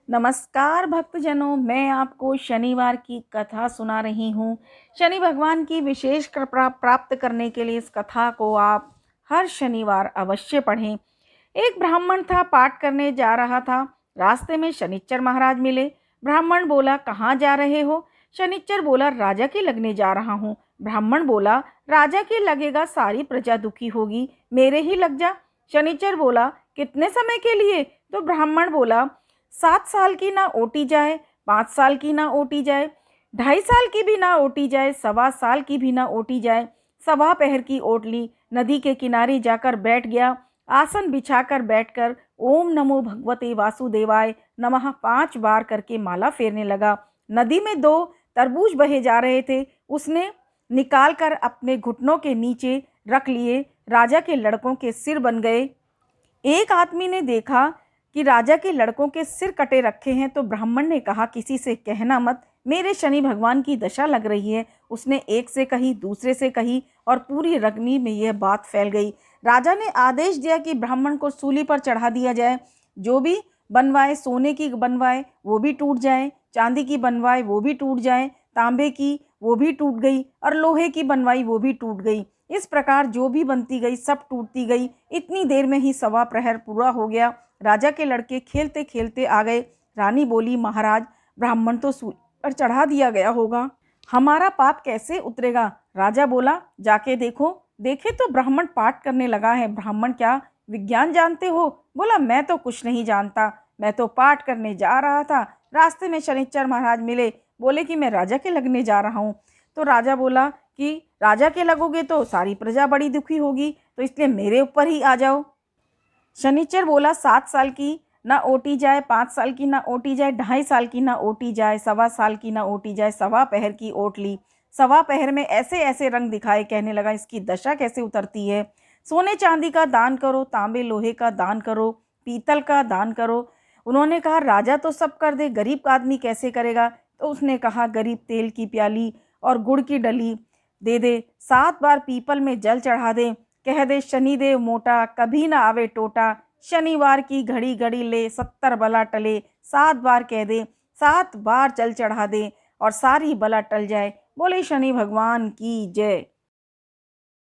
नमस्कार भक्तजनों, मैं आपको शनिवार की कथा सुना रही हूँ। शनि भगवान की विशेष कृपा प्राप्त करने के लिए इस कथा को आप हर शनिवार अवश्य पढ़ें। एक ब्राह्मण था, पाठ करने जा रहा था। रास्ते में शनिश्चर महाराज मिले। ब्राह्मण बोला, कहाँ जा रहे हो? शनिश्चर बोला, राजा के लगने जा रहा हूँ। ब्राह्मण बोला, राजा के लगेगा, सारी प्रजा दुखी होगी, मेरे ही लग जा। शनिश्चर बोला, कितने समय के लिए? तो ब्राह्मण बोला, 7 साल की ना ओटी जाए, 5 साल की ना ओटी जाए, 2.5 साल की भी ना ओटी जाए, 1.25 साल की भी ना ओटी जाए। 1.25 पहर की ओट ली, नदी के किनारे जाकर बैठ गया। आसन बिछाकर बैठकर ओम नमो भगवते वासुदेवाय नमः 5 बार करके माला फेरने लगा। नदी में 2 तरबूज बहे जा रहे थे, उसने निकाल कर अपने घुटनों के नीचे रख लिए। राजा के लड़कों के सिर बन गए। एक आदमी ने देखा कि राजा के लड़कों के सिर कटे रखे हैं, तो ब्राह्मण ने कहा, किसी से कहना मत, मेरे शनि भगवान की दशा लग रही है। उसने एक से कही, दूसरे से कही और पूरी रगनी में यह बात फैल गई। राजा ने आदेश दिया कि ब्राह्मण को सूली पर चढ़ा दिया जाए। जो भी बनवाए, सोने की बनवाए वो भी टूट जाए, चांदी की बनवाए वो भी टूट जाए, तांबे की वो भी टूट गई और लोहे की बनवाई वो भी टूट गई। इस प्रकार जो भी बनती गई सब टूटती गई। इतनी देर में ही 1.25 प्रहर पूरा हो गया। राजा के लड़के खेलते खेलते आ गए। रानी बोली, महाराज, ब्राह्मण तो सूली पर चढ़ा दिया गया होगा, हमारा पाप कैसे उतरेगा? राजा बोला, जाके देखो। देखे तो ब्राह्मण पाठ करने लगा है। ब्राह्मण, क्या विज्ञान जानते हो? बोला, मैं तो कुछ नहीं जानता, मैं तो पाठ करने जा रहा था। रास्ते में शनिश्चर महाराज मिले, बोले कि मैं राजा के लगने जा रहा हूँ। तो राजा बोला कि राजा के लगोगे तो सारी प्रजा बड़ी दुखी होगी, तो इसलिए मेरे ऊपर ही आ जाओ। शनिश्चर बोला, 7 साल की ना ओटी जाए, 5 साल की ना ओटी जाए, 2.5 साल की ना ओटी जाए, 1.25 साल की ना ओटी जाए, 1.25 पहर की ओट ली। 1.25 पहर में ऐसे ऐसे रंग दिखाए, कहने लगा, इसकी दशा कैसे उतरती है। सोने चांदी का दान करो, तांबे लोहे का दान करो, पीतल का दान करो। उन्होंने कहा, राजा तो सब कर दे, गरीब आदमी कैसे करेगा? तो उसने कहा, गरीब तेल की प्याली और गुड़ की डली दे दे, 7 बार पीपल में जल चढ़ा दे, कह दे, शनिदेव मोटा कभी ना आवे टोटा, शनिवार की घड़ी घड़ी ले, 70 बला टले। 7 बार कह दे, 7 बार जल चढ़ा दे और सारी बला टल जाए। बोले शनि भगवान की जय।